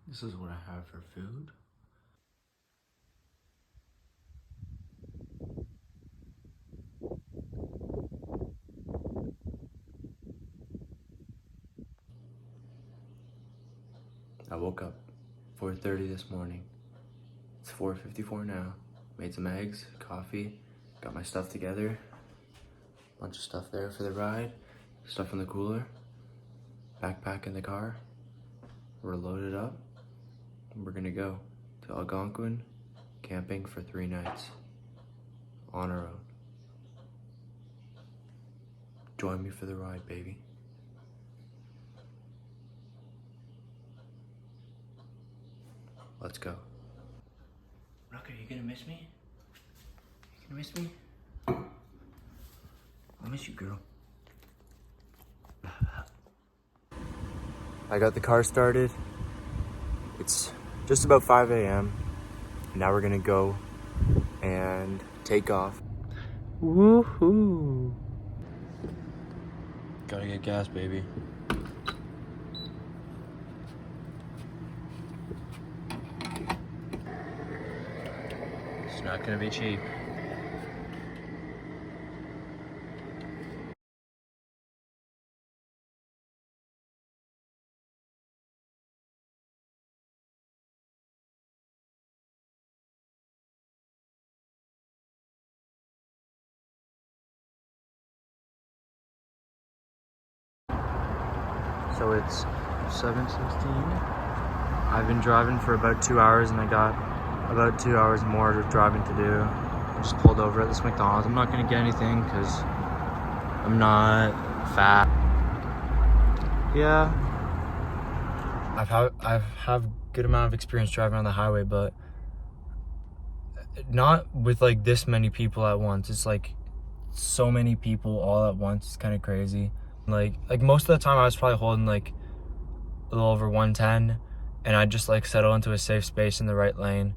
This is what I have for food. I woke up 4:30 this morning. It's 4:54 now. Made some eggs, coffee, got my stuff together. Bunch of stuff there for the ride. Stuff in the cooler. Backpack in the car. We're loaded up. And we're gonna go to Algonquin camping for 3 nights. On our own. Join me for the ride, baby. Let's go. Rucker, you gonna miss me? You gonna miss me? I miss you, girl. I got the car started. It's just about 5 a.m. Now we're gonna go and take off. Woohoo! Gotta get gas, baby. It's not gonna be cheap. So it's 7:16. I've been driving for about 2 hours and I got about 2 hours more of driving to do. I just pulled over at this McDonald's. I'm not gonna get anything because I'm not fat. Yeah. I've have good amount of experience driving on the highway, but not with like this many people at once. It's like so many people all at once. It's kind of crazy. Like most of the time I was probably holding like a little over 110 and I just like settle into a safe space in the right lane.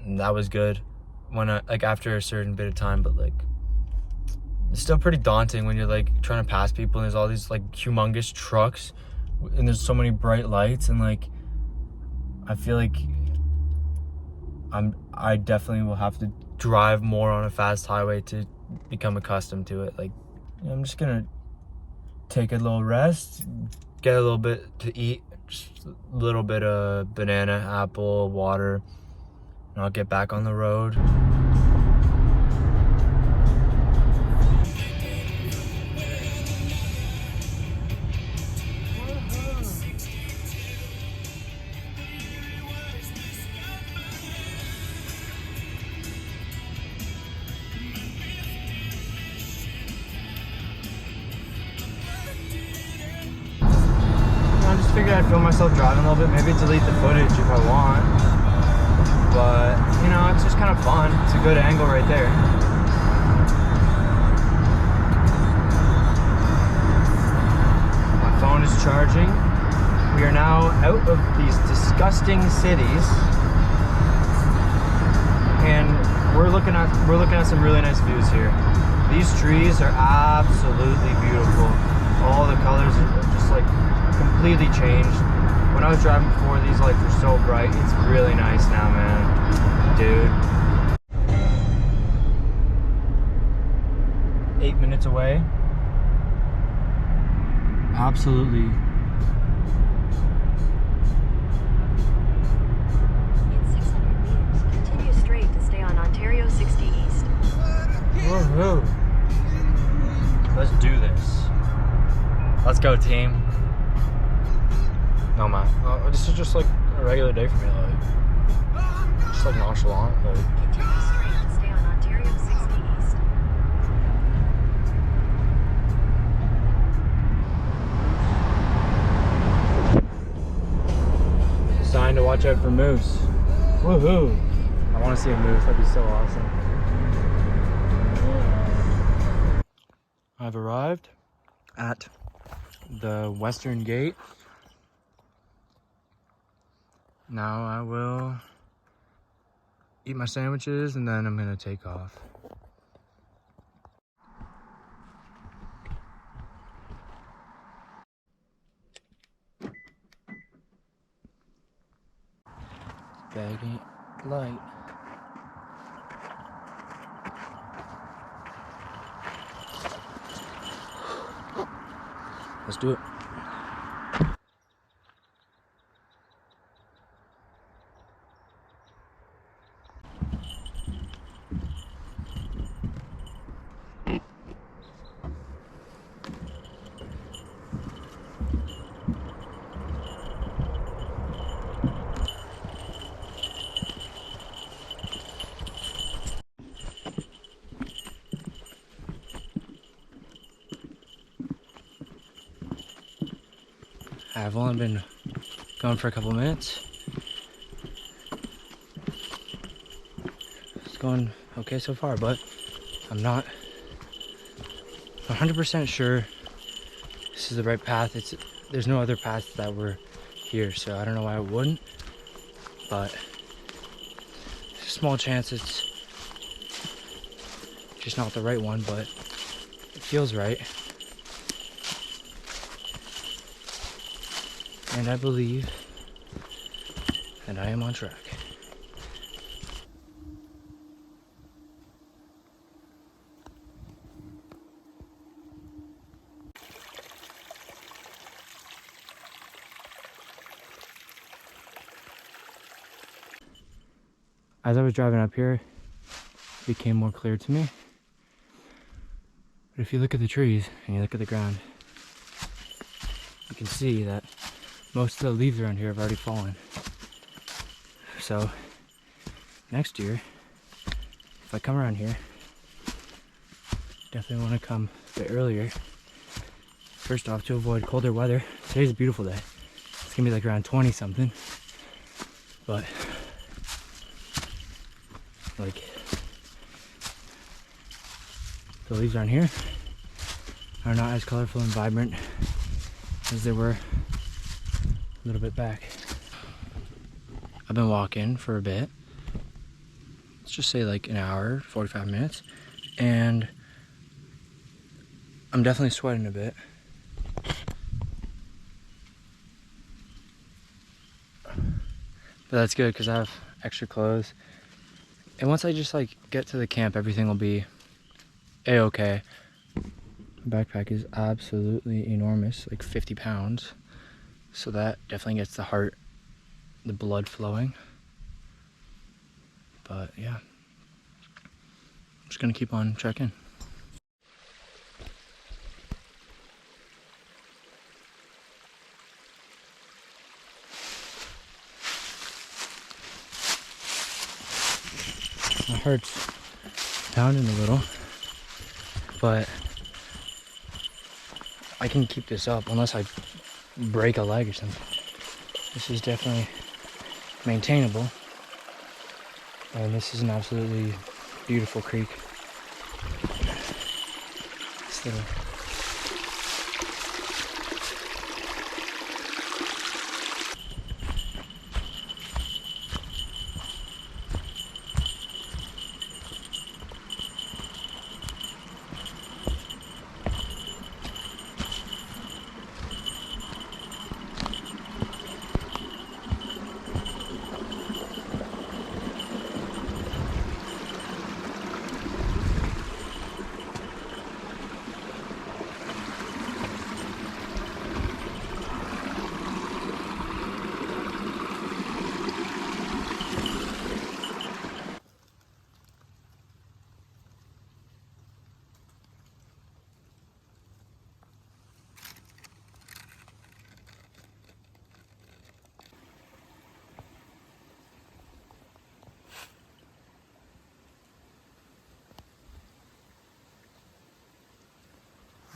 And that was good when I like after a certain bit of time, but like it's still pretty daunting when you're like trying to pass people and there's all these like humongous trucks and there's so many bright lights and like I feel like I definitely will have to drive more on a fast highway to become accustomed to it. Like I'm just gonna take a little rest, get a little bit to eat, just a little bit of banana, apple, water, and I'll get back on the road. I just figured I'd film myself driving a little bit, maybe delete the footage if I want. But, you know, it's just kind of fun. It's a good angle right there. My phone is charging. We are now out of these disgusting cities. And we're looking at some really nice views here. These trees are absolutely beautiful. All the colors are just like completely changed. When I was driving before, these lights were so bright. It's really nice now, man. Dude. 8 minutes away. Absolutely. In 600 meters, continue straight to stay on Ontario 60 East. Woohoo. Let's do this. Let's go, team. No, man. This is just like a regular day for me. Like, just like nonchalant. Like. Continue straight to stay on Ontario 60 East. Sign to watch out for moose. Woohoo! I want to see a moose. That'd be so awesome. I've arrived at the Western Gate. Now I will eat my sandwiches and then I'm gonna take off. Bag ain't light. Let's do it. I've only been going for a couple minutes. It's going okay so far, but I'm not 100% sure this is the right path. There's no other paths that were here, so I don't know why I wouldn't, but there's a small chance it's just not the right one, but it feels right. And I believe that I am on track. As I was driving up here, it became more clear to me. But if you look at the trees and you look at the ground, you can see that most of the leaves around here have already fallen. So next year, if I come around here, definitely want to come a bit earlier. First off, to avoid colder weather. Today's a beautiful day. It's gonna be like around 20 something. But like the leaves around here are not as colorful and vibrant as they were a little bit back. I've been walking for a bit. Let's just say like an hour, 45 minutes. And I'm definitely sweating a bit. But that's good because I have extra clothes. And once I just like get to the camp, everything will be a-okay. My backpack is absolutely enormous, like 50 pounds. So that definitely gets the blood flowing. But yeah, I'm just gonna keep on trekking. My heart's pounding a little, but I can keep this up unless I break a leg or something. This is definitely maintainable, and this is an absolutely beautiful creek. This little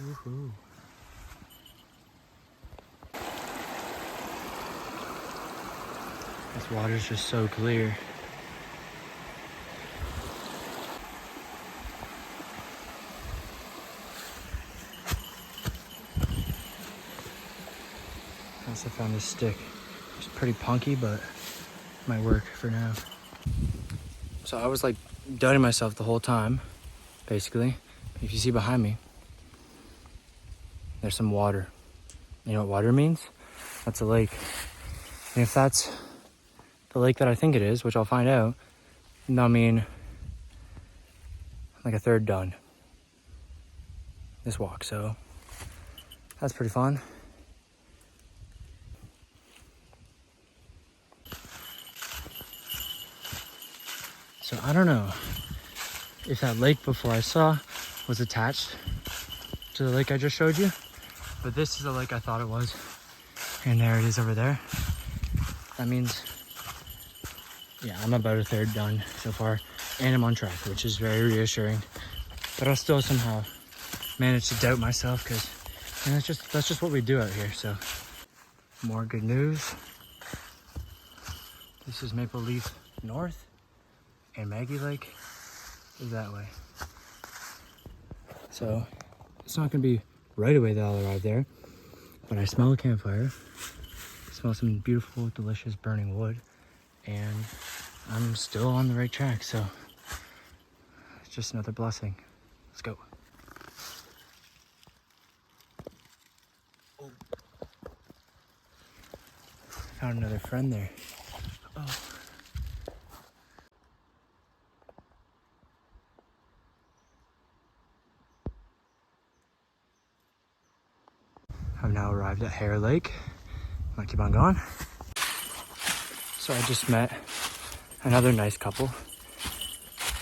Woohoo. This water's just so clear. I also found this stick. It's pretty punky, but might work for now. So I was like doubting myself the whole time, basically. If you see behind me, there's some water. You know what water means? That's a lake. And if that's the lake that I think it is, which I'll find out, that'll mean like a third done this walk. So that's pretty fun. So I don't know if that lake before I saw was attached to the lake I just showed you, but this is the lake I thought it was. And there it is over there. That means, yeah, I'm about a third done so far, and I'm on track, which is very reassuring. But I'll still somehow manage to doubt myself, because that's just what we do out here. So more good news. This is Maple Leaf North, and Maggie Lake is that way. So it's not gonna be right away that I'll arrive there, but I smell a campfire, smell some beautiful, delicious burning wood, and I'm still on the right track. So it's just another blessing. Let's go. Oh. Found another friend there. Oh. I've now arrived at Hare Lake. I'm gonna keep on going. So I just met another nice couple,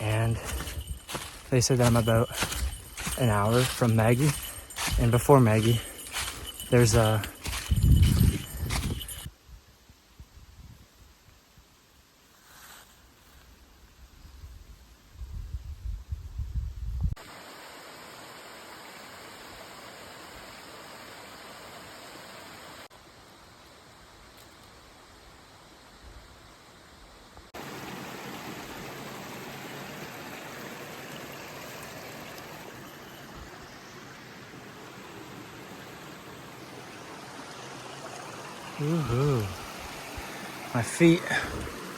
and they said that I'm about an hour from Maggie, and before Maggie, there's a woohoo. My feet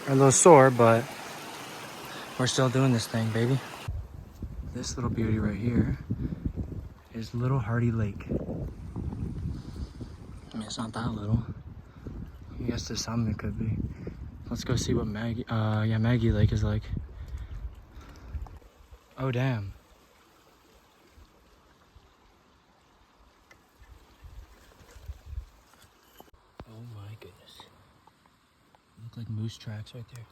are a little sore, but we're still doing this thing, baby. This little beauty right here is Little Hardy Lake. I mean, it's not that little. I guess to some it could be. Let's go see what Maggie Lake is like. Oh, damn. Oh my goodness. Look like moose tracks right there.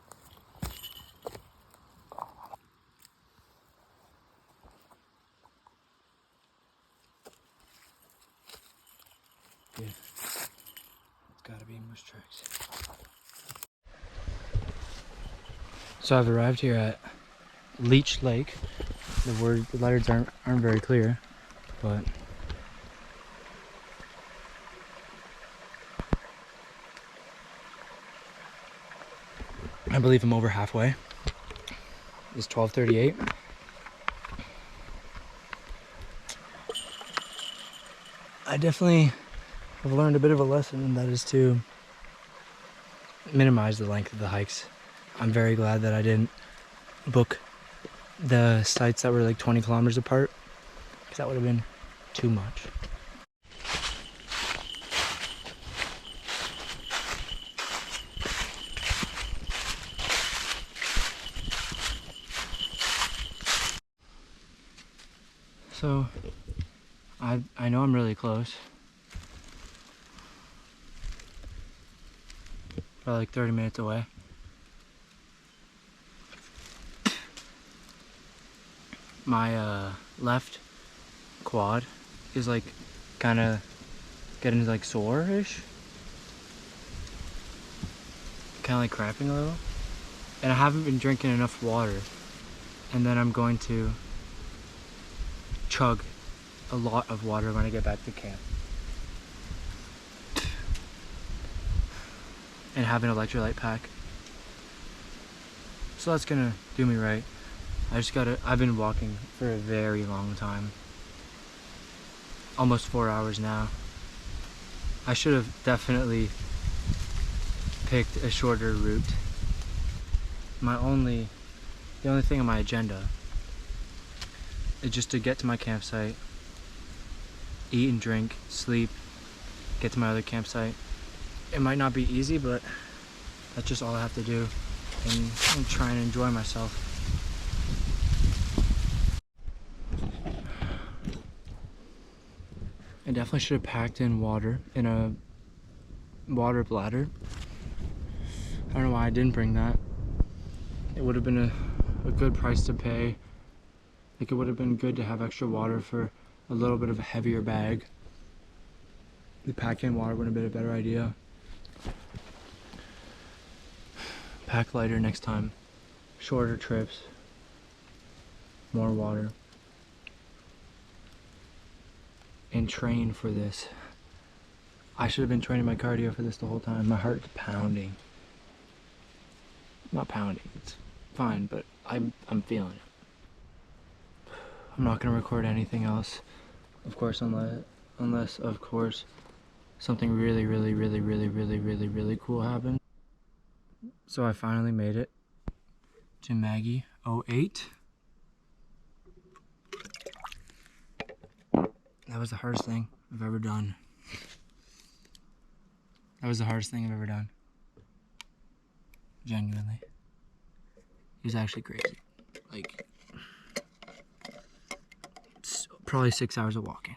Yeah. It's gotta be moose tracks. So I've arrived here at Leech Lake. The letters aren't very clear, but I believe I'm over halfway. It's 12:38. I definitely have learned a bit of a lesson, and that is to minimize the length of the hikes. I'm very glad that I didn't book the sites that were like 20 kilometers apart, because that would have been too much. So I know I'm really close. About like 30 minutes away. My left quad is like kind of getting like sore-ish. Kind of like cramping a little. And I haven't been drinking enough water. And then I'm going to chug a lot of water when I get back to camp. And have an electrolyte pack. So that's gonna do me right. I've been walking for a very long time. Almost 4 hours now. I should have definitely picked a shorter route. The only thing on my agenda is just to get to my campsite, eat and drink, sleep, get to my other campsite. It might not be easy, but That's just all I have to do, and try and enjoy myself. I definitely should have packed in water in a water bladder. I don't know why I didn't bring that. It would have been a good price to pay. Like, it would have been good to have extra water for a little bit of a heavier bag. The pack in water would have been a better idea. Pack lighter next time. Shorter trips. More water. And train for this. I should have been training my cardio for this the whole time. My heart's pounding. Not pounding, it's fine, but I'm feeling it. I'm not gonna record anything else, of course, unless of course something really cool happens. So I finally made it to Maggie 08. That was the hardest thing I've ever done. That was the hardest thing I've ever done. Genuinely. It was actually crazy. Like, probably 6 hours of walking.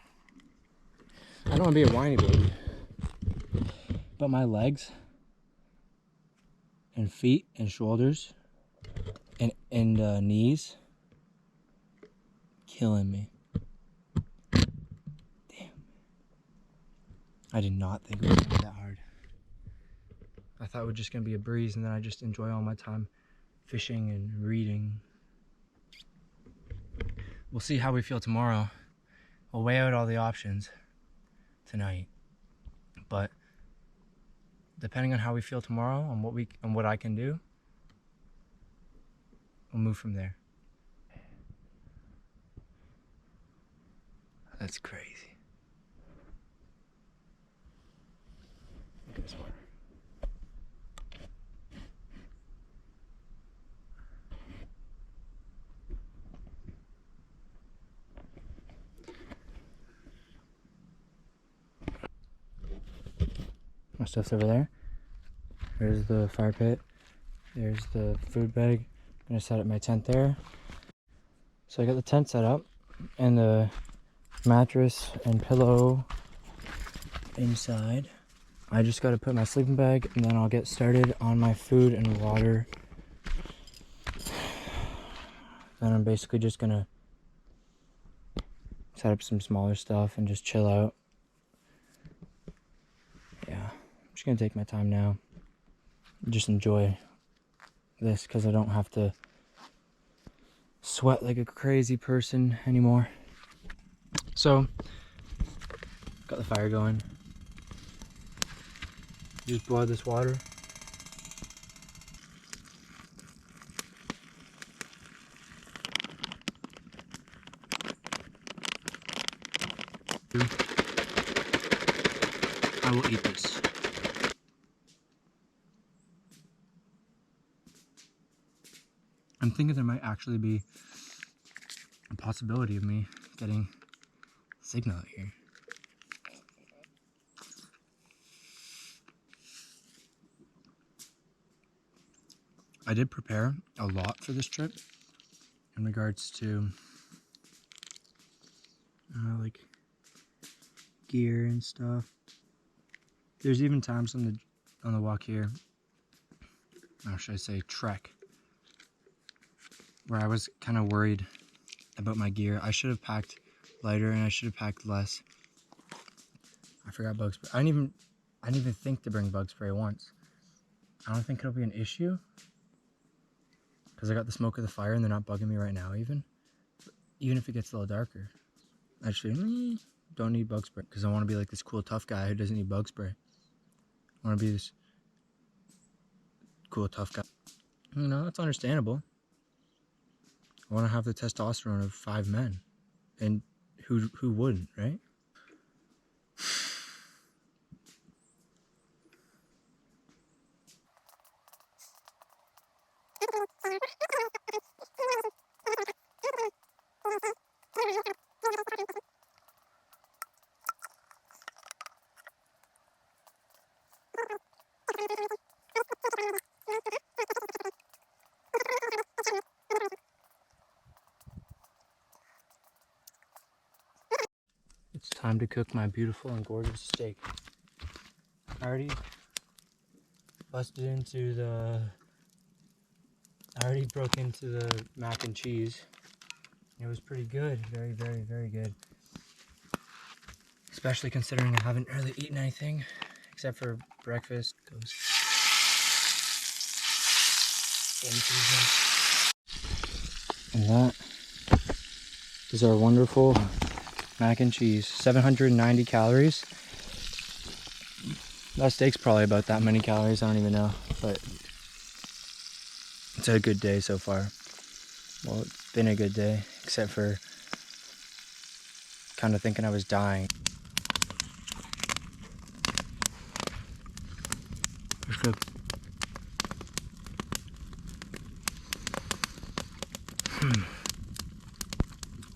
I don't want to be a whiny baby, but my legs and feet and shoulders and knees killing me. Damn. I did not think it was gonna be that hard. I thought it was just gonna be a breeze, and then I just enjoy all my time fishing and reading. We'll see how we feel tomorrow. We'll weigh out all the options tonight, but depending on how we feel tomorrow, on what I can do, we'll move from there. That's crazy. Look at this water. My stuff's over there. There's the fire pit. There's the food bag. I'm gonna set up my tent there. So I got the tent set up and the mattress and pillow inside. I just gotta put my sleeping bag, and then I'll get started on my food and water. Then I'm basically just gonna set up some smaller stuff and just chill out. Yeah, I'm just gonna take my time now. Just enjoy this, because I don't have to sweat like a crazy person anymore. So, got the fire going. Just boil this water. I will eat this. I'm thinking there might actually be a possibility of me getting signal out here. I did prepare a lot for this trip in regards to like gear and stuff. There's even times on the walk here, or should I say trek, where I was kind of worried about my gear. I should have packed lighter, and I should have packed less. I forgot bug spray. I didn't even think to bring bug spray once. I don't think it'll be an issue, because I got the smoke of the fire and they're not bugging me right now even if it gets a little darker. Actually, don't need bug spray, because I want to be like this cool tough guy who doesn't need bug spray. I want to be this cool tough guy. You know, that's understandable. I want to have the testosterone of 5 men, and who wouldn't, right? It's time to cook my beautiful and gorgeous steak. I already broke into the mac and cheese. It was pretty good. Very, very, very good. Especially considering I haven't really eaten anything except for breakfast. Goes and that is our wonderful mac and cheese. 790 calories. That steak's probably about that many calories. I don't even know, but it's a good day so far. Well, it's been a good day, except for kind of thinking I was dying. It's good.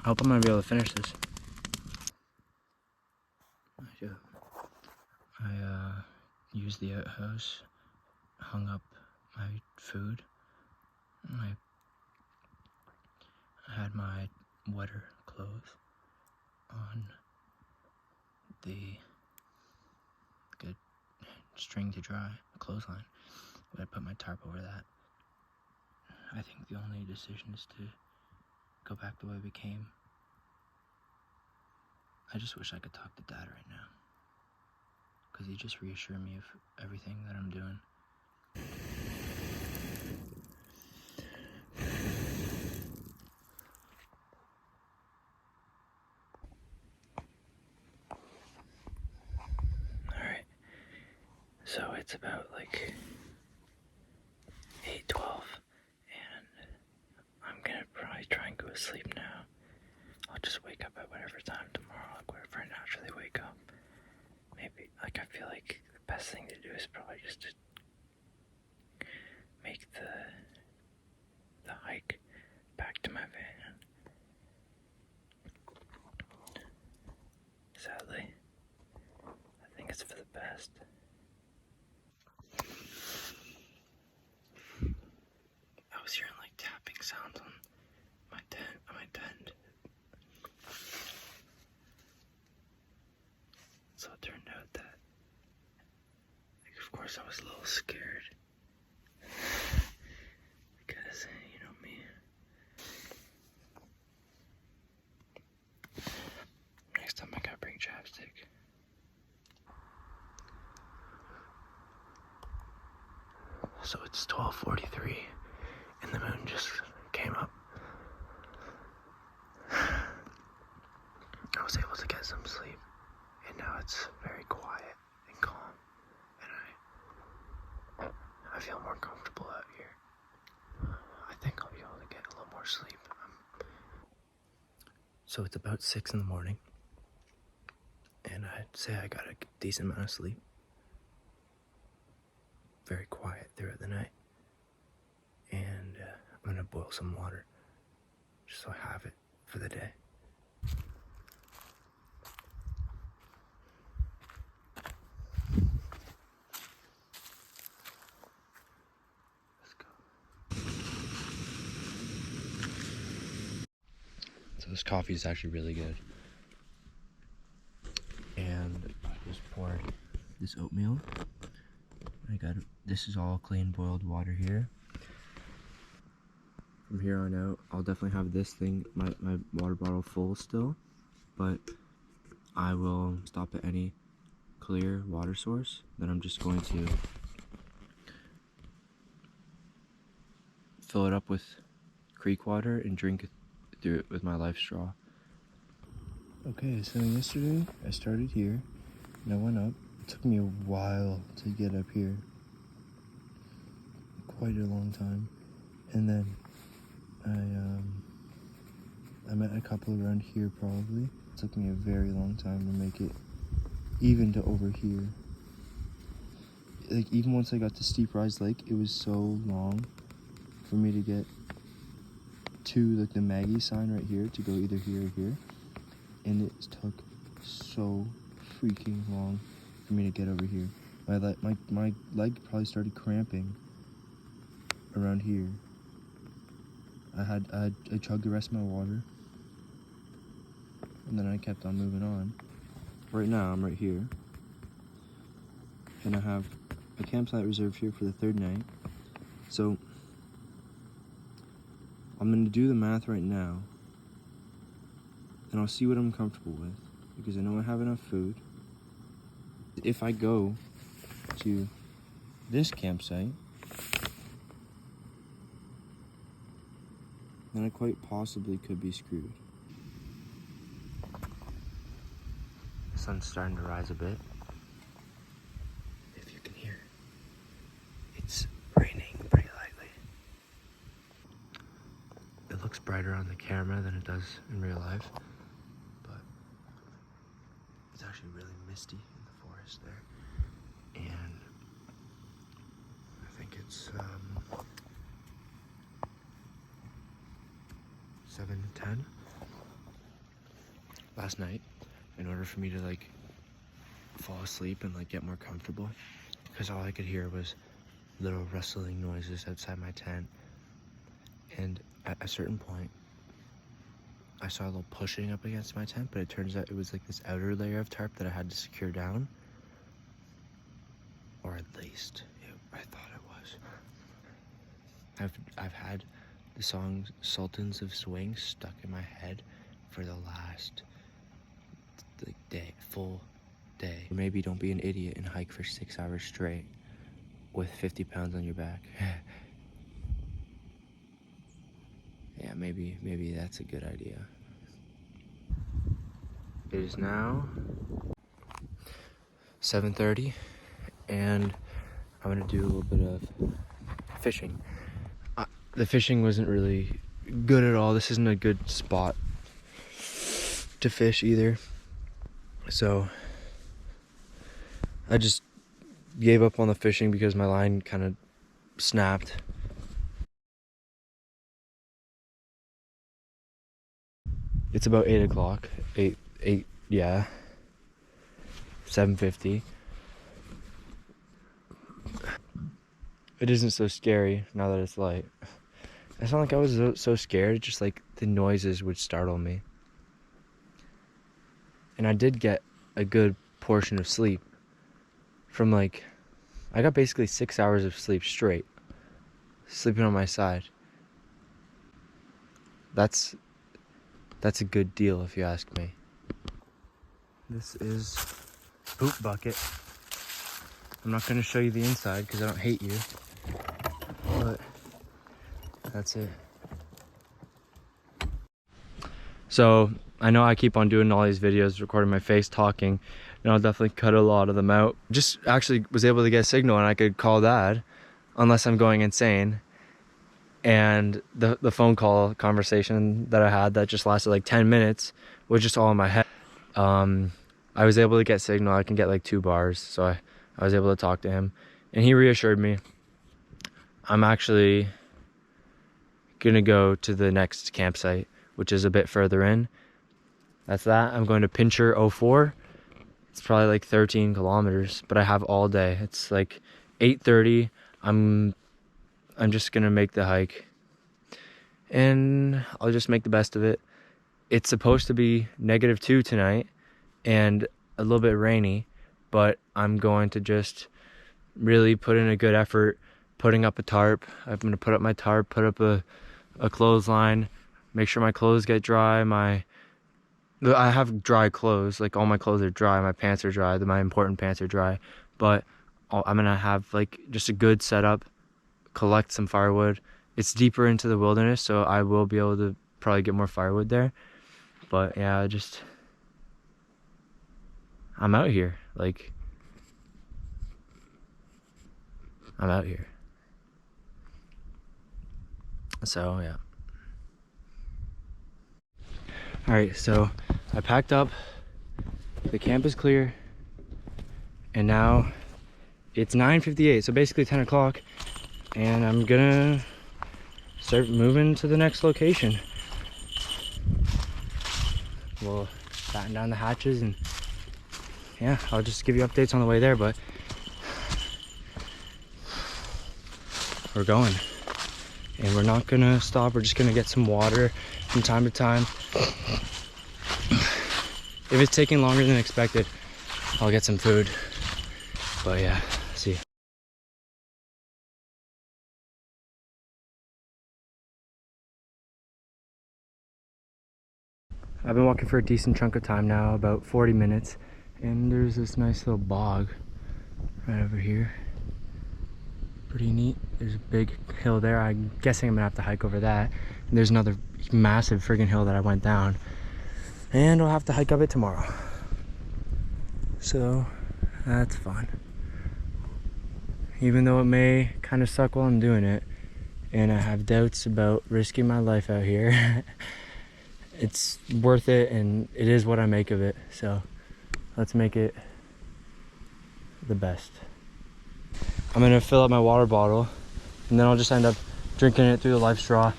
I hope I'm gonna be able to finish this. I used the outhouse, hung up my food. I had my wetter clothes on the good string to dry, clothesline. I put my tarp over that. I think the only decision is to go back the way we came. I just wish I could talk to Dad right now, because he just reassured me of everything that I'm doing. Alright, so it's about like 8:12, and I'm gonna probably try and go to sleep now. I'll just wake up at whatever time tomorrow, like whenever I naturally wake up. Maybe, like, I feel like the best thing to do is probably just to make the hike back to my van. Sadly, I think it's for the best. I was hearing like tapping sounds on my tent. So it turned out that, like, of course I was a little scared. Because, you know me. Next time I gotta bring chapstick. So it's 12:43 and the moon just came up. I was able to get some sleep, and now it's very quiet and calm, and I feel more comfortable out here. I think I'll be able to get a little more sleep. So it's about 6 in the morning, and I'd say I got a decent amount of sleep. Very quiet throughout the night, and I'm gonna boil some water just so I have it for the day. Let's go. So this coffee is actually really good, and I just poured this oatmeal. This is all clean boiled water here. From here on out, I'll definitely have this thing, my water bottle full still, but I will stop at any clear water source. Then I'm just going to fill it up with creek water and drink it through it with my life straw. Okay, so yesterday I started here and I went up. It took me a while to get up here. Quite a long time. And then I met a couple around here probably. It took me a very long time to make it even to over here. Like, even once I got to Steep Rise Lake, it was so long for me to get to like the Maggie sign right here to go either here or here. And it took so freaking long for me to get over here. My leg probably started cramping around here. I chugged the rest of my water, and then I kept on moving on. right now I'm right here, and I have a campsite reserved here for the 3rd night. So I'm gonna do the math right now, and I'll see what I'm comfortable with, because I know I have enough food. If I go to this campsite, then I quite possibly could be screwed. The sun's starting to rise a bit. If you can hear, it's raining pretty lightly. It looks brighter on the camera than it does in real life, but it's actually really misty in the forest there. And I think it's 7:10. Last night, in order for me to like fall asleep and like get more comfortable, because all I could hear was little rustling noises outside my tent, and at a certain point I saw a little pushing up against my tent, but it turns out it was like this outer layer of tarp that I had to secure down, or at least I thought it was. I've had the song Sultans of Swing stuck in my head for the last full day. Maybe don't be an idiot and hike for 6 hours straight with 50 pounds on your back. Yeah, maybe that's a good idea. It is now 7:30, and I'm gonna do a little bit of fishing. The fishing wasn't really good at all. This isn't a good spot to fish either. So I just gave up on the fishing because my line kind of snapped. It's about 8 o'clock. 8, yeah. 7:50. It isn't so scary now that it's light. It's not like I was so scared, just like the noises would startle me. And I did get a good portion of sleep from I got basically 6 hours of sleep straight, sleeping on my side. That's a good deal if you ask me. This is Poop Bucket. I'm not gonna show you the inside because I don't hate you, but that's it. So I know I keep on doing all these videos, recording my face talking, and I'll definitely cut a lot of them out. Just actually was able to get a signal and I could call Dad, unless I'm going insane. And the phone call conversation that I had that just lasted like 10 minutes was just all in my head. I was able to get signal. I can get like 2 bars, so I was able to talk to him, and he reassured me. I'm actually gonna go to the next campsite, which is a bit further in. That's that. I'm going to Pincher 04. It's probably like 13 kilometers, but I have all day. It's like 8:30. I'm just gonna make the hike, and I'll just make the best of it. It's supposed to be -2 tonight and a little bit rainy, but I'm going to just really put in a good effort putting up a tarp. I'm going to put up my tarp, put up a clothesline, make sure my clothes get dry. I have dry clothes, like all my clothes are dry, my pants are dry, my important pants are dry, but I'm going to have like just a good setup, collect some firewood. It's deeper into the wilderness, so I will be able to probably get more firewood there. But yeah, I'm out here. Like, I'm out here. So yeah. Alright, so I packed up, the camp is clear, and now it's 9:58, so basically 10 o'clock, and I'm gonna start moving to the next location. We'll batten down the hatches, and yeah, I'll just give you updates on the way there, but we're going. And we're not gonna stop, we're just gonna get some water from time to time. If it's taking longer than expected, I'll get some food. But yeah, see. I've been walking for a decent chunk of time now, about 40 minutes. And there's this nice little bog right over here. Pretty neat. There's a big hill there. I'm guessing I'm gonna have to hike over that. And there's another massive friggin' hill that I went down. And I'll have to hike up it tomorrow. So that's fun. Even though it may kind of suck while I'm doing it, and I have doubts about risking my life out here, it's worth it, and it is what I make of it. So let's make it the best. I'm gonna fill up my water bottle, and then I'll just end up drinking it through the Life Straw,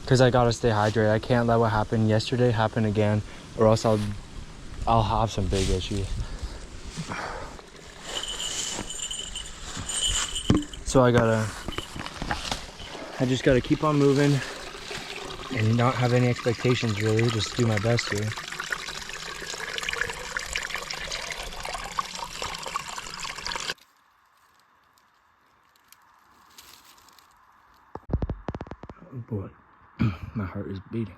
because I gotta stay hydrated. I can't let what happened yesterday happen again, or else I'll have some big issues. So I just gotta keep on moving and not have any expectations, really, just do my best here. Oh boy, my heart is beating.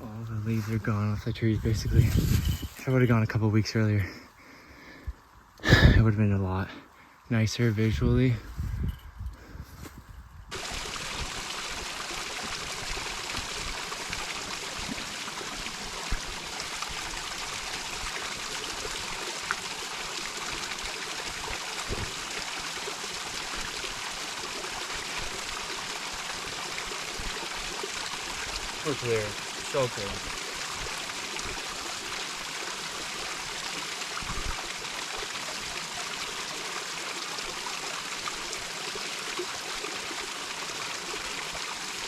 All the leaves are gone off the trees, basically. If I would have gone a couple weeks earlier, it would have been a lot nicer visually. So clear, so clear.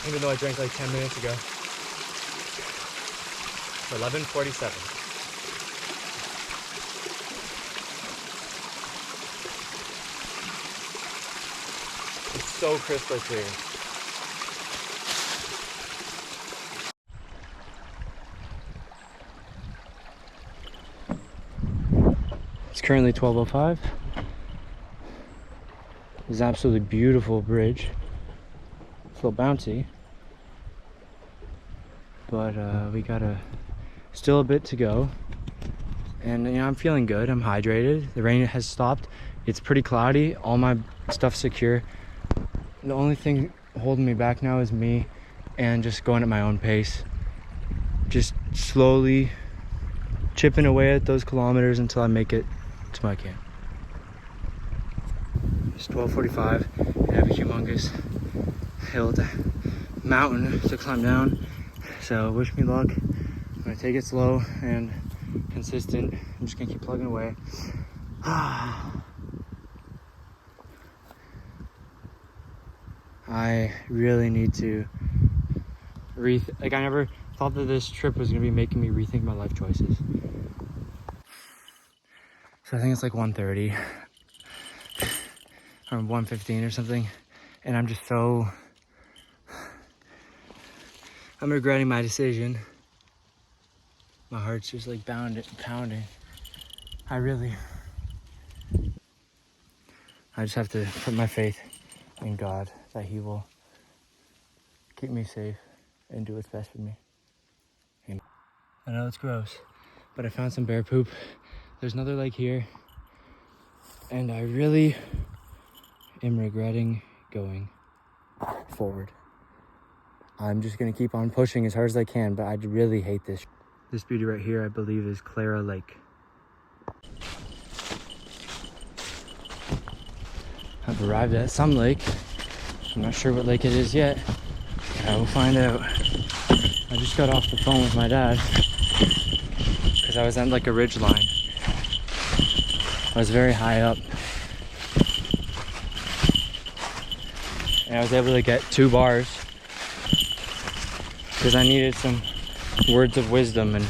Even though I drank like 10 minutes ago. 11:47. It's so crystal clear. It's currently 12:05. This is an absolutely beautiful bridge. It's a little bouncy, but we gotta still a bit to go. And you know, I'm feeling good. I'm hydrated. The rain has stopped. It's pretty cloudy. All my stuff's secure. The only thing holding me back now is me, and just going at my own pace. Just slowly chipping away at those kilometers until I make it to my camp. It's 12:45, and I have a humongous mountain to climb down. So wish me luck. I'm gonna take it slow and consistent. I'm just gonna keep plugging away. I really need to I never thought that this trip was gonna be making me rethink my life choices. So I think it's like 1:30 or 1:15 or something, and I'm just I'm regretting my decision. My heart's just like pounding. I just have to put my faith in God that He will keep me safe and do what's best for me. Amen. I know it's gross, but I found some bear poop. There's another lake here, and I really am regretting going forward. I'm just gonna keep on pushing as hard as I can, but I really hate this. This beauty right here, I believe, is Clara Lake. I've arrived at some lake. I'm not sure what lake it is yet, but I will find out. I just got off the phone with my dad because I was on like a ridge line. I was very high up, and I was able to get 2 bars because I needed some words of wisdom and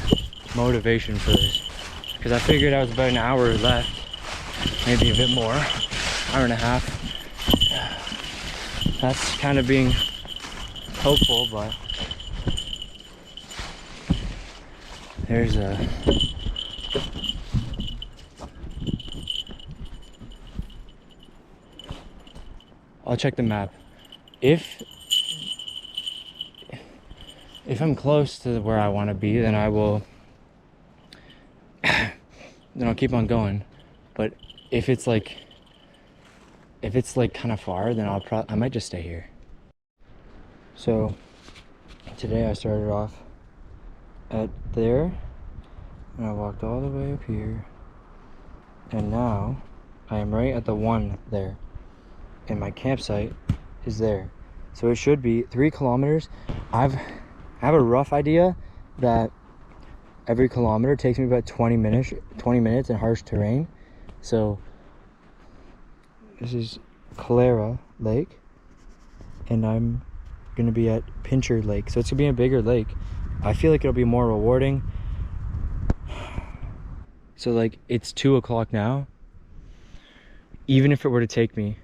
motivation for this, because I figured I was about an hour left maybe a bit more, hour and a half. That's kind of being hopeful, but there's a I'll check the map. If I'm close to where I want to be, then I will then I'll keep on going. But if it's like kind of far, then I might just stay here. So today I started off at there and I walked all the way up here, and now I am right at the one there, and my campsite is there. So it should be 3 kilometers. I have a rough idea that every kilometer takes me about 20 minutes in harsh terrain. So this is Calera Lake, and I'm gonna be at Pincher Lake. So it's gonna be a bigger lake. I feel like it'll be more rewarding. So like, it's 2 o'clock now. Even if it were to take me,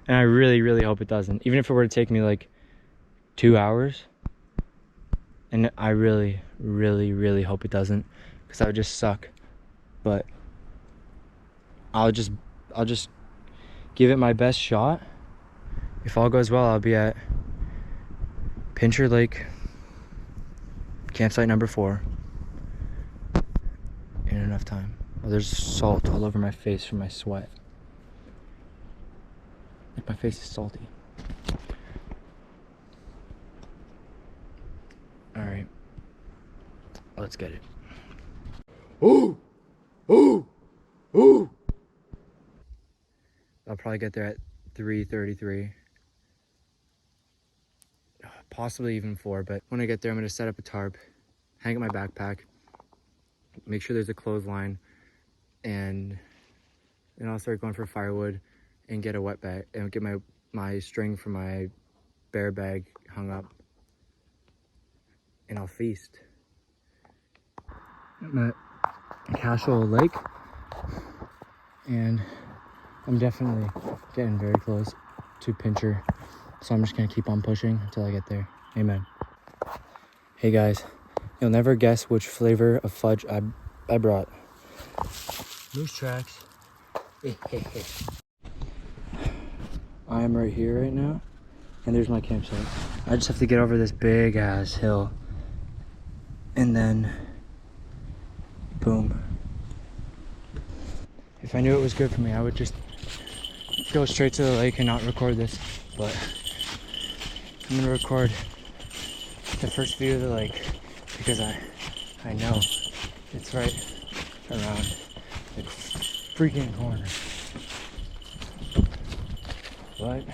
and I really, really hope it doesn't, even if it were to take me like 2 hours, and I really, really, really hope it doesn't, because that would just suck. But I'll just give it my best shot. If all goes well, I'll be at Pincher Lake, campsite number 4, in enough time. Oh, there's salt all over my face from my sweat. Like, my face is salty. All right, let's get it. Ooh, ooh, ooh. I'll probably get there at 3:33, possibly even 4. But when I get there, I'm gonna set up a tarp, hang up my backpack, make sure there's a clothesline, and then I'll start going for firewood and get a wet bag and get my string from my bear bag hung up, and I'll feast. I'm at Cashel Lake, and I'm definitely getting very close to Pincher, so I'm just gonna keep on pushing until I get there. Amen. Hey guys, you'll never guess which flavor of fudge I brought. Moose tracks. I am right here right now, and there's my campsite. I just have to get over this big ass hill, and then boom. If I knew it was good for me, I would just go straight to the lake and not record this, but I'm gonna record the first view of the lake because I know it's right around the freaking corner. But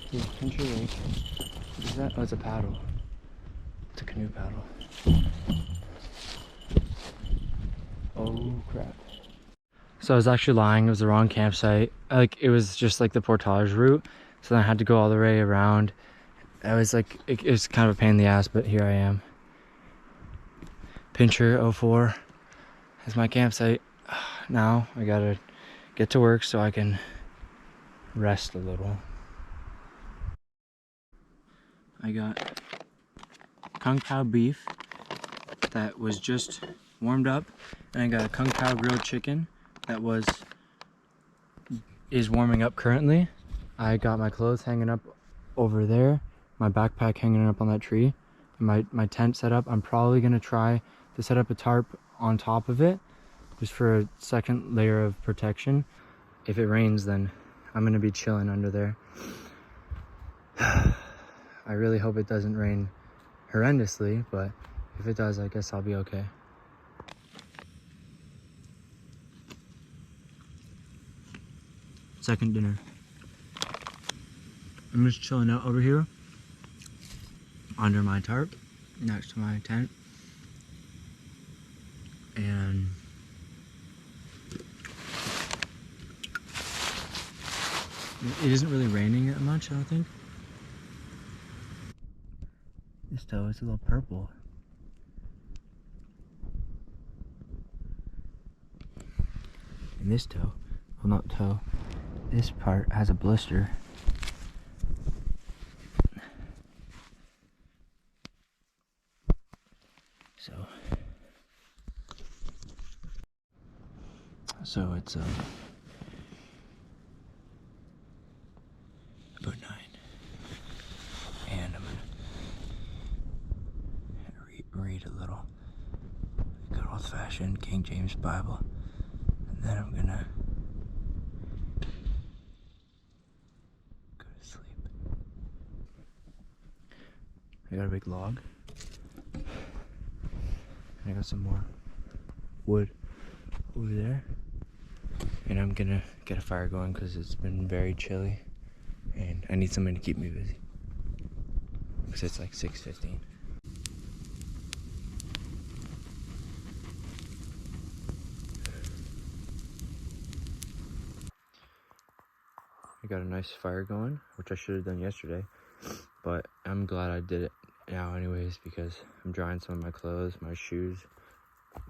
here's Pincher Lake. What is that? Oh, it's a paddle. It's a canoe paddle. Oh crap. So I was actually lying, it was the wrong campsite. Like, it was just like the portage route, so then I had to go all the way around. I was like, it was kind of a pain in the ass, but here I am. Pincher 04 is my campsite. Now I gotta get to work so I can rest a little. I got Kung Pao beef that was just warmed up, and I got a Kung Pao grilled chicken that is warming up currently. I got my clothes hanging up over there, my backpack hanging up on that tree, and my tent set up. I'm probably gonna try to set up a tarp on top of it, just for a second layer of protection. If it rains, then I'm gonna be chilling under there. I really hope it doesn't rain horrendously, but if it does, I guess I'll be okay. Second dinner. I'm just chilling out over here under my tarp next to my tent, and it isn't really raining that much, I don't think. This toe is a little purple. And this toe, well, not toe, this part has a blister. So it's about 9, and I'm gonna read a little good old-fashioned King James Bible, and then I'm gonna go to sleep. I got a big log, and I got some more wood over there. And I'm gonna get a fire going because it's been very chilly and I need something to keep me busy because it's like 6:15. I got a nice fire going, which I should have done yesterday, but I'm glad I did it now anyways because I'm drying some of my clothes, my shoes,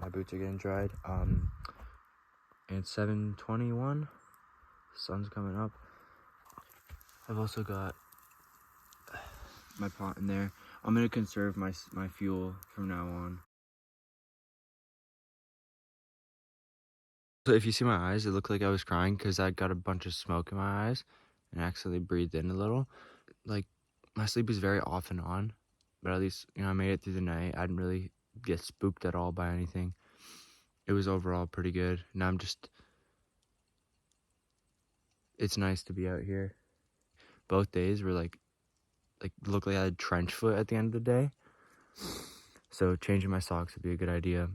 my boots are getting dried. And it's 7:21. Sun's coming up. I've also got my pot in there. I'm gonna conserve my fuel from now on. So if you see my eyes, it looked like I was crying because I got a bunch of smoke in my eyes and accidentally breathed in a little. Like, my sleep was very off and on, but at least, you know, I made it through the night. I didn't really get spooked at all by anything. It was overall pretty good. Now I'm just, it's nice to be out here. Both days were like looked like I had trench foot at the end of the day. So changing my socks would be a good idea.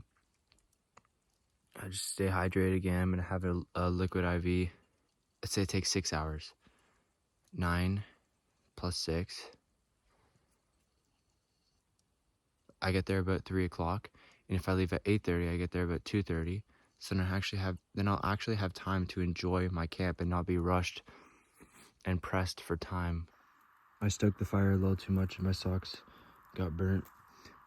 I just stay hydrated again. I'm gonna have a liquid IV. Let's say it takes 6 hours. 9 plus 6. I get there about 3 o'clock. And if I leave at 8:30, I get there about 2:30. So then I'll actually have time to enjoy my camp and not be rushed and pressed for time. I stoked the fire a little too much and my socks got burnt.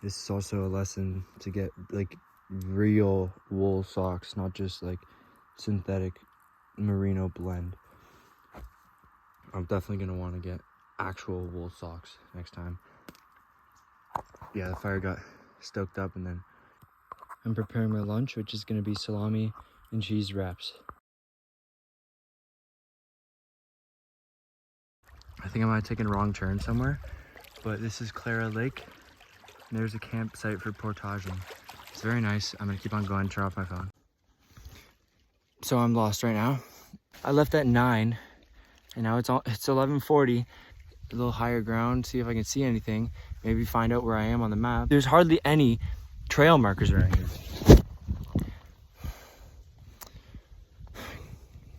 This is also a lesson to get like real wool socks, not just like synthetic merino blend. I'm definitely gonna want to get actual wool socks next time. Yeah, the fire got stoked up, and then I'm preparing my lunch, which is gonna be salami and cheese wraps. I think I might have taken a wrong turn somewhere, but this is Clara Lake, and there's a campsite for portaging. It's very nice. I'm gonna keep on going, turn off my phone. So I'm lost right now. I left at 9, and now it's 11:40. A little higher ground, see if I can see anything. Maybe find out where I am on the map. There's hardly any trail markers around here.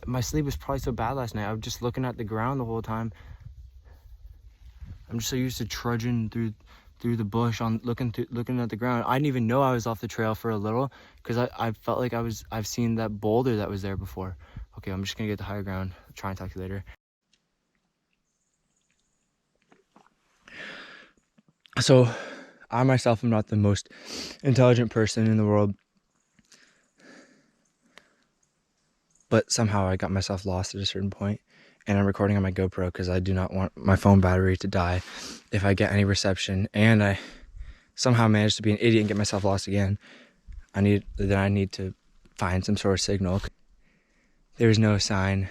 My sleep was probably so bad last night. I was just looking at the ground the whole time. I'm just so used to trudging through the bush looking at the ground. I didn't even know I was off the trail for a little because I felt like I've seen that boulder that was there before. Okay, I'm just gonna get the higher ground. I'll try and talk to you later. So I myself am not the most intelligent person in the world, but somehow I got myself lost at a certain point, and I'm recording on my GoPro because I do not want my phone battery to die if I get any reception, and I somehow managed to be an idiot and get myself lost again. I need to find some sort of signal. There was no sign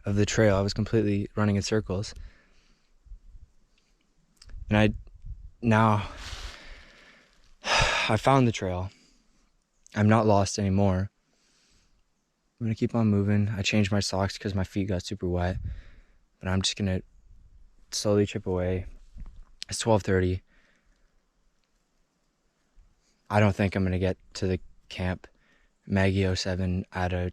of the trail. I was completely running in circles, and I found the trail. I'm not lost anymore. I'm gonna keep on moving. I changed my socks because my feet got super wet, but I'm just gonna slowly chip away. It's 12:30. I don't think I'm gonna get to the camp Maggie 07 at a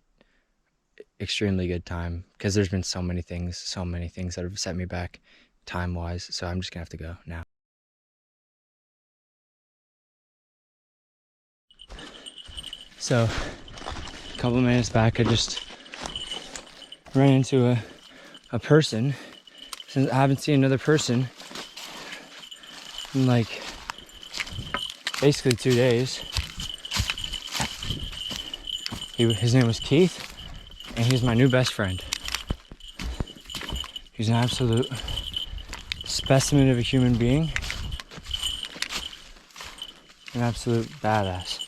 extremely good time because there's been so many things that have set me back time-wise. So I'm just gonna have to go now. So a couple minutes back, I just ran into a person. Since I haven't seen another person in like basically 2 days. His name was Keith. And he's my new best friend. He's an absolute specimen of a human being. An absolute badass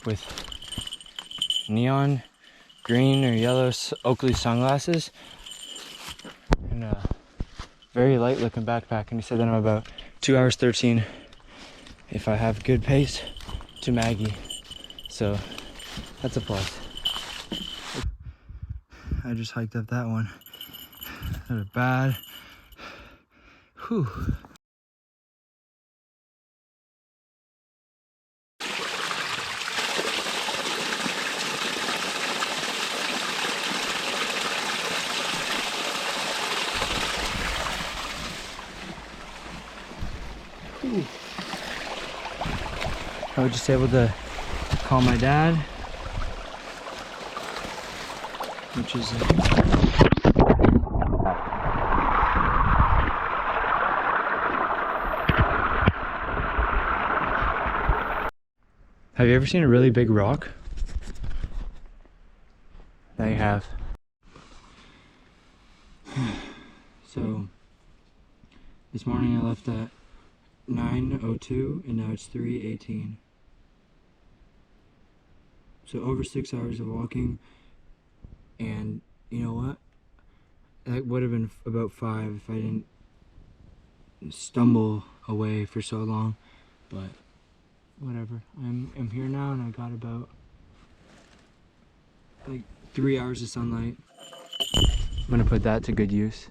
with neon green or yellow Oakley sunglasses and a very light looking backpack. And he said that I'm about 2 hours 13 if I have good pace to Maggie. So that's a plus. I just hiked up that one. Not bad. Whew. I was just able to call my dad, which is Have you ever seen a really big rock? Now you have. So this morning I left at 9:02 and now it's 3:18. So over 6 hours of walking, and you know what? That would have been about 5 if I didn't stumble away for so long, but whatever. I'm here now and I got about like 3 hours of sunlight. I'm gonna put that to good use.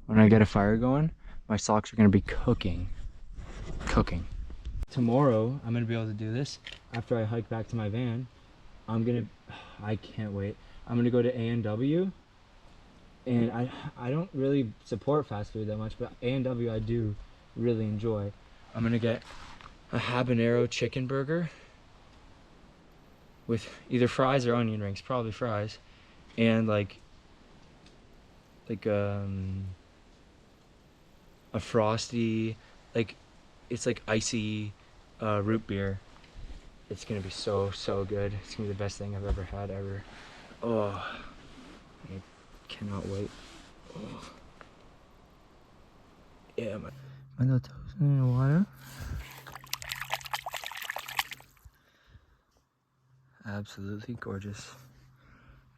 When I get a fire going, my socks are gonna be cooking. Tomorrow, I'm gonna be able to do this after I hike back to my van. I can't wait. I'm gonna go to A&W, and I don't really support fast food that much, but A&W I do really enjoy. I'm gonna get a habanero chicken burger with either fries or onion rings, probably fries, and like a frosty, like it's like icy root beer. It's gonna be so good. It's gonna be the best thing I've ever had ever. Oh, I cannot wait. Oh. Yeah, my little toes in the water. Absolutely gorgeous.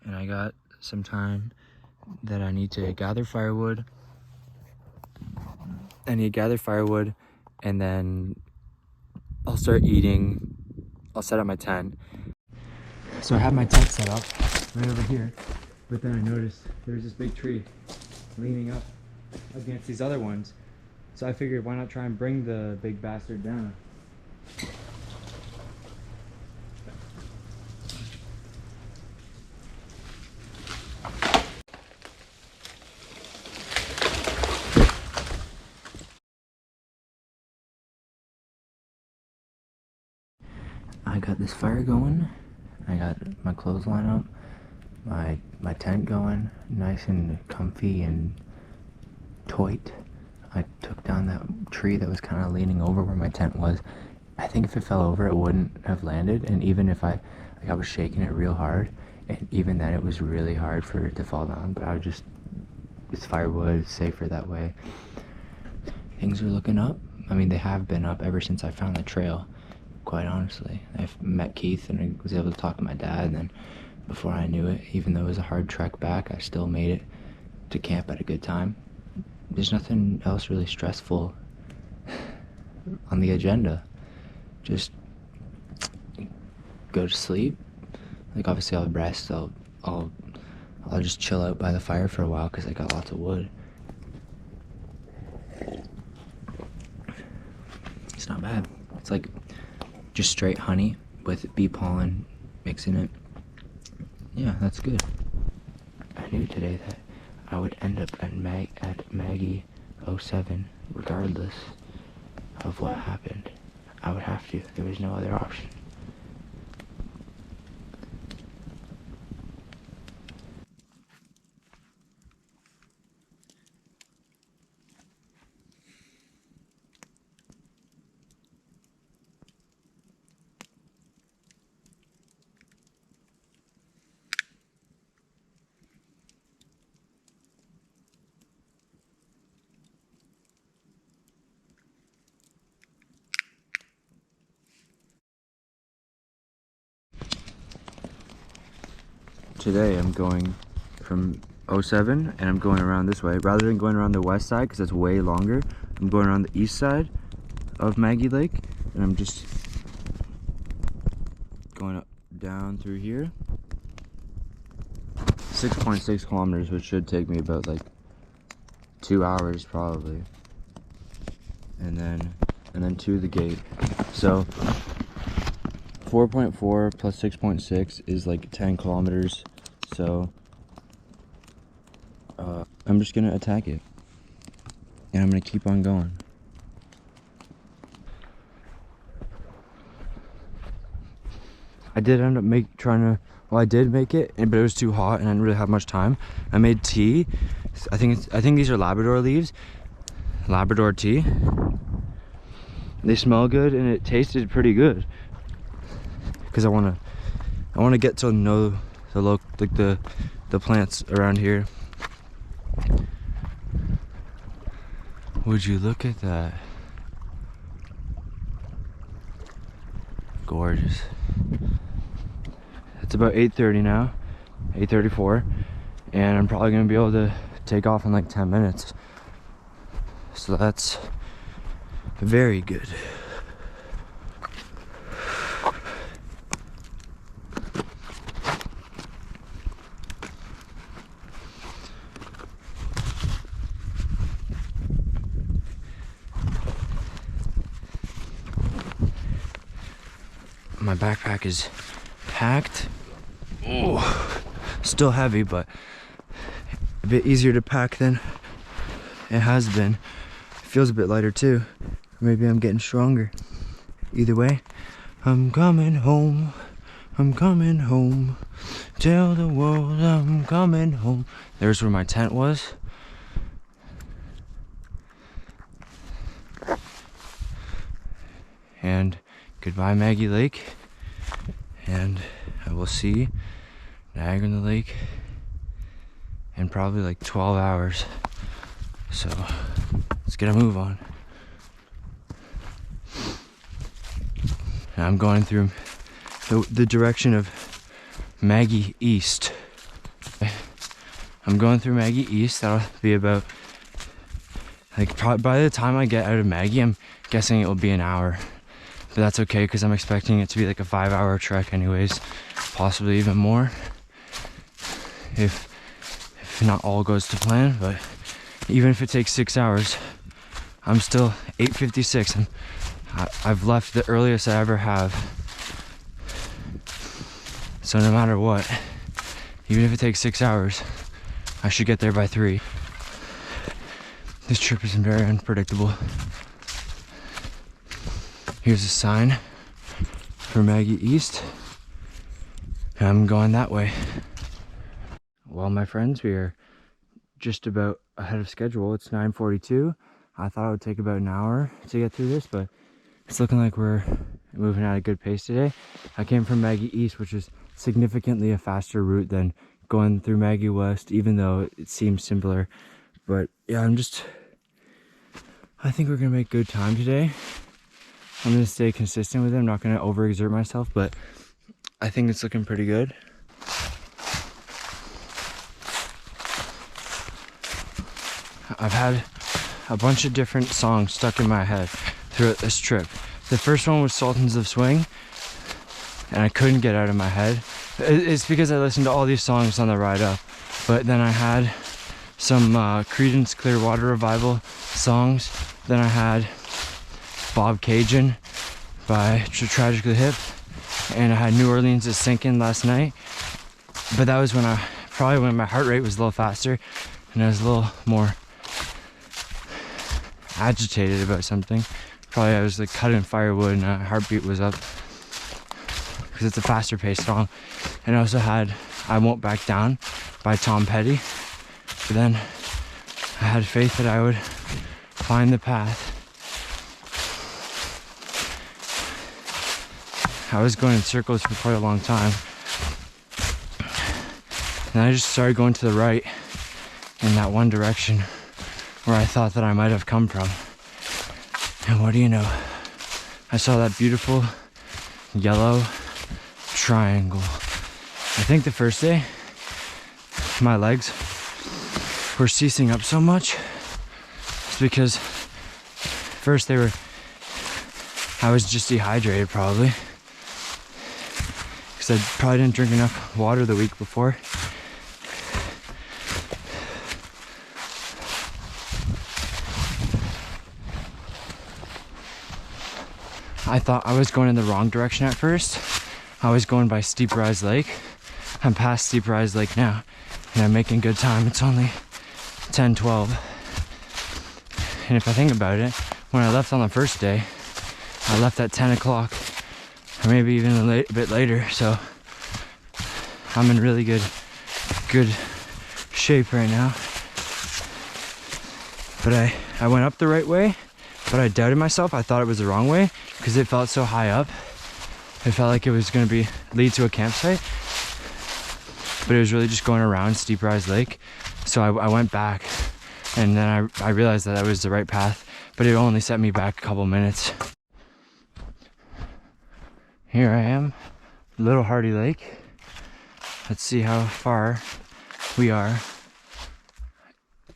And I got some time that I need to gather firewood. And then I'll start eating. I'll set up my tent. So I have my tent set up right over here, but then I noticed there's this big tree leaning up against these other ones. So I figured, why not try and bring the big bastard down? I got this fire going. I got my clothesline up, my tent going, nice and comfy and tight. I took down that tree that was kind of leaning over where my tent was. I think if it fell over, it wouldn't have landed. And even if I was shaking it real hard, and even then it was really hard for it to fall down. But it's firewood, it's safer that way. Things are looking up. I mean, they have been up ever since I found the trail. Quite honestly, I've met Keith and I was able to talk to my dad, and then before I knew it, even though it was a hard trek back, I still made it to camp at a good time. There's nothing else really stressful on the agenda. Just go to sleep. Like, obviously I'll rest. I'll just chill out by the fire for a while because I got lots of wood. It's not bad. It's like just straight honey with bee pollen, mixing it. Yeah, that's good. I knew today that I would end up at Maggie 07 regardless of what happened. I would have to. There was no other option. today I'm going from 07 and I'm going around this way. Rather than going around the west side, because that's way longer, I'm going around the east side of Maggie Lake, and I'm just going up, down through here. 6.6 kilometers, which should take me about like 2 hours probably. And then to the gate. So 4.4 plus 6.6 is like 10 kilometers. So I'm just gonna attack it, and I'm gonna keep on going. I did end up I did make it, but it was too hot and I didn't really have much time. I made tea. I think these are Labrador leaves, Labrador tea. They smell good and it tasted pretty good. Because I wanna get to know the plants around here. Would you look at that? Gorgeous. It's about 8:30 now, 8:34, and I'm probably gonna be able to take off in like 10 minutes. So that's very good. My backpack is packed. Ooh, still heavy, but a bit easier to pack than it has been. It feels a bit lighter too. Maybe I'm getting stronger. Either way, I'm coming home. I'm coming home. Tell the world I'm coming home. There's where my tent was. And goodbye, Maggie Lake. And I will see Niagara on the Lake in probably like 12 hours. So let's get a move on. And I'm going through the direction of Maggie East. I'm going through Maggie East. That'll be about, like, by the time I get out of Maggie, I'm guessing it will be an hour. But that's okay, because I'm expecting it to be like a 5-hour trek anyways, possibly even more, if not all goes to plan. But even if it takes 6 hours, I'm still 8:56, and I've left the earliest I ever have. So no matter what, even if it takes 6 hours, I should get there by 3. This trip is very unpredictable. Here's a sign for Maggie East. I'm going that way. Well, my friends, we are just about ahead of schedule. It's 9:42. I thought it would take about an hour to get through this, but it's looking like we're moving at a good pace today. I came from Maggie East, which is significantly a faster route than going through Maggie West, even though it seems simpler. But yeah, I think we're gonna make good time today. I'm gonna stay consistent with it. I'm not gonna overexert myself, but I think it's looking pretty good. I've had a bunch of different songs stuck in my head throughout this trip. The first one was Sultans of Swing, and I couldn't get out of my head. It's because I listened to all these songs on the ride up, but then I had some Creedence Clearwater Revival songs. Then I had Bob Cajun by Tragically Hip, and I had New Orleans is Sinking last night. But that was when my heart rate was a little faster and I was a little more agitated about something. Probably I was like cutting firewood and my heartbeat was up, because it's a faster paced song. And I also had I Won't Back Down by Tom Petty. But then I had faith that I would find the path. I was going in circles for quite a long time. And I just started going to the right in that one direction where I thought that I might have come from. And what do you know? I saw that beautiful yellow triangle. I think the first day my legs were seizing up so much, it's because first I was just dehydrated probably, because I probably didn't drink enough water the week before. I thought I was going in the wrong direction at first. I was going by Steep Rise Lake. I'm past Steep Rise Lake now, and I'm making good time. It's only 10:12. And if I think about it, when I left on the first day, I left at 10 o'clock, or maybe even a bit later, so I'm in really good shape right now. But I went up the right way, but I doubted myself. I thought it was the wrong way because it felt so high up. It felt like it was going to lead to a campsite, but it was really just going around Steep Rise Lake. So I went back, and then I realized that was the right path, but it only set me back a couple minutes. Here I am, Little Hardy Lake. Let's see how far we are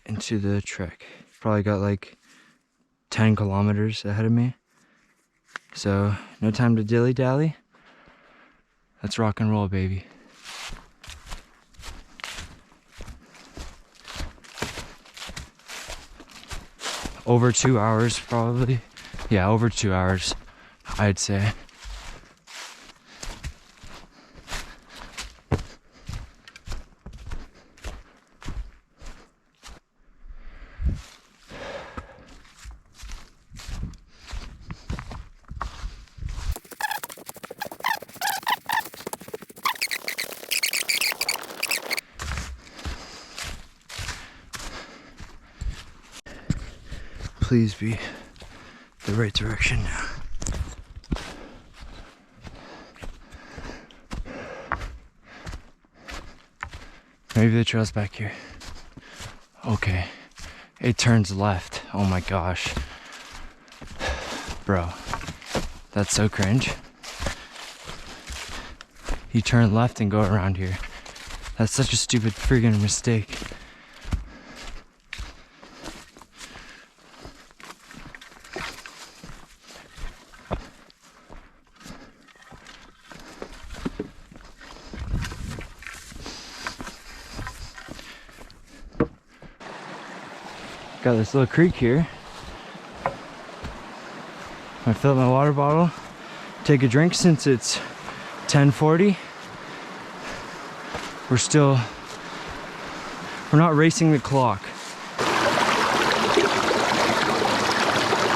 into the trek. Probably got like 10 kilometers ahead of me. So no time to dilly-dally. Let's rock and roll, baby. Over 2 hours probably. Yeah, over 2 hours, I'd say. Please be the right direction now. Maybe the trail's back here. Okay, it turns left. Oh my gosh. Bro, that's so cringe. You turn left and go around here. That's such a stupid friggin' mistake. Got this little creek here. I fill up my water bottle, take a drink since it's 10:40. We're not racing the clock.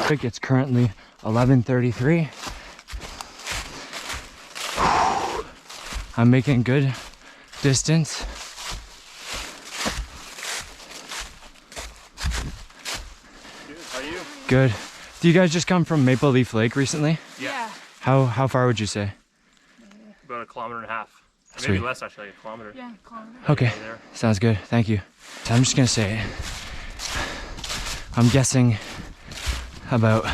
It's currently 11:33. I'm making good distance. Good. Do you guys just come from Maple Leaf Lake recently? Yeah. How far would you say? About 1.5 kilometers. Sweet. Maybe less actually, a kilometer. Yeah, kilometer. Okay, sounds good. Thank you. So I'm just gonna say it. I'm guessing about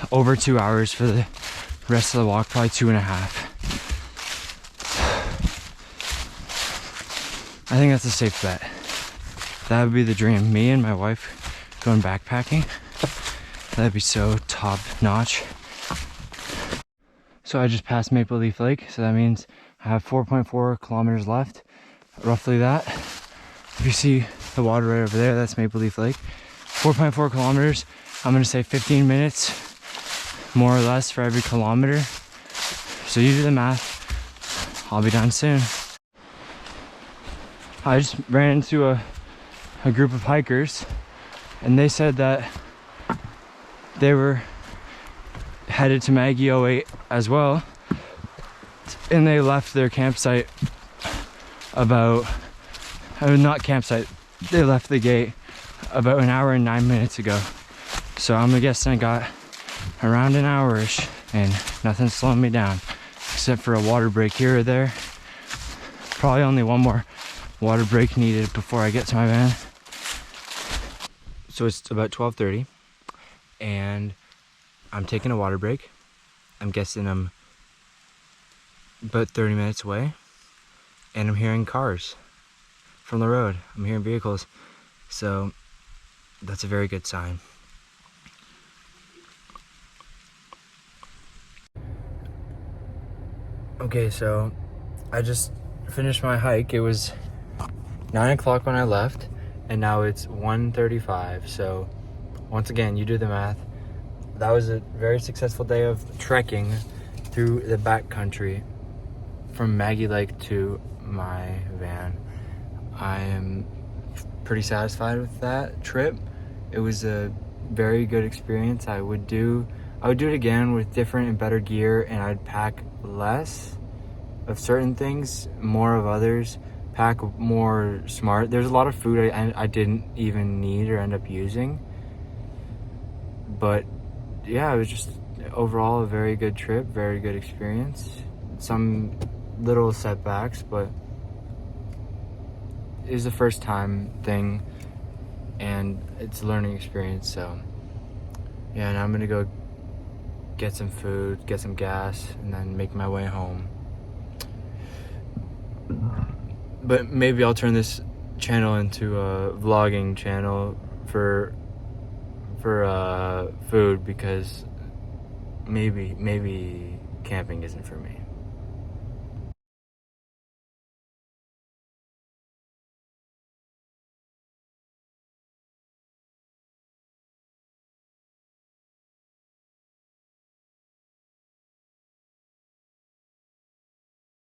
over 2 hours for the rest of the walk, probably 2.5. I think that's a safe bet. That would be the dream. Me and my wife going backpacking. That'd be so top notch. So I just passed Maple Leaf Lake, so that means I have 4.4 kilometers left, roughly that. If you see the water right over there, that's Maple Leaf Lake. 4.4 kilometers, I'm gonna say 15 minutes, more or less, for every kilometer. So you do the math, I'll be done soon. I just ran into a group of hikers, and they said that they were headed to Maggie 08 as well, and they left their campsite about, not campsite, they left the gate about 1 hour and 9 minutes ago. So I'm guessing I got around an hour-ish, and nothing's slowing me down except for a water break here or there. Probably only one more water break needed before I get to my van. So it's about 12:30, and I'm taking a water break. I'm guessing I'm about 30 minutes away. and I'm hearing cars from the road. I'm hearing vehicles. So that's a very good sign. Okay, so I just finished my hike. It was 9 o'clock when I left, and now it's 1:35. So once again, you do the math. That was a very successful day of trekking through the backcountry from Maggie Lake to my van. I am pretty satisfied with that trip. It was a very good experience. I would do it again with different and better gear, and I'd pack less of certain things, more of others, pack more smart. There's a lot of food I didn't even need or end up using. But yeah, it was just overall a very good trip, very good experience. Some little setbacks, but it was the first time thing, and it's a learning experience. So yeah, now I'm gonna go get some food, get some gas, and then make my way home. But maybe I'll turn this channel into a vlogging channel for food, because maybe camping isn't for me.